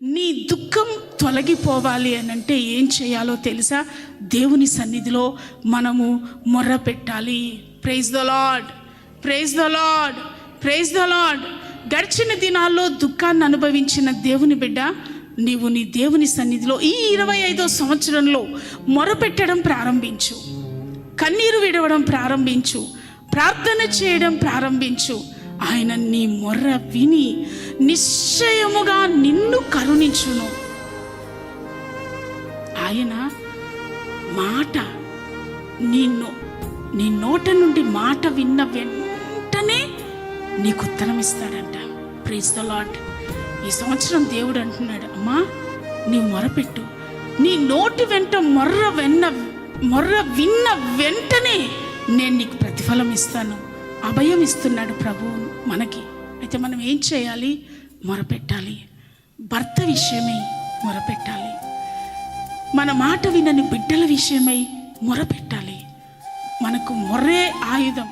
నీ దుఃఖం తొలగిపోవాలి అని అంటే ఏం చేయాలో తెలుసా? దేవుని సన్నిధిలో మనము మొర్ర పెట్టాలి. Praise the lord, praise the lord, praise the lord. గడిచిన దినాల్లో దుఃఖాన్ని అనుభవించిన దేవుని బిడ్డ, నీవు నీ దేవుని సన్నిధిలో ఈ 25వ సంవత్సరంలో మొరపెట్టడం ప్రారంభించు, కన్నీరు విడవడం ప్రారంభించు, ప్రార్థన చేయడం ప్రారంభించు. ఆయన నీ మొర్ర విని నిశ్చయముగా నిన్ను కరుణించును. ఆయన మాట నీ నోట నుండి మాట విన్న వెంటనే నీకు ఉత్తరం ఇస్తాడంట. Praise the lord. ఈ సంవత్సరం దేవుడు అంటున్నాడు, అమ్మా నీవు మొరపెట్టు, నీ నోటి వెంట మొర్ర విన్న వెంటనే నేను నీకు ప్రతిఫలం ఇస్తాను. అభయం ఇస్తున్నాడు ప్రభువు మనకి. అయితే మనం ఏం చేయాలి? మొరపెట్టాలి. భర్త విషయమై మొరపెట్టాలి, మన మాట వినని బిడ్డల విషయమై మొరపెట్టాలి. మనకు మొర్రే ఆయుధం.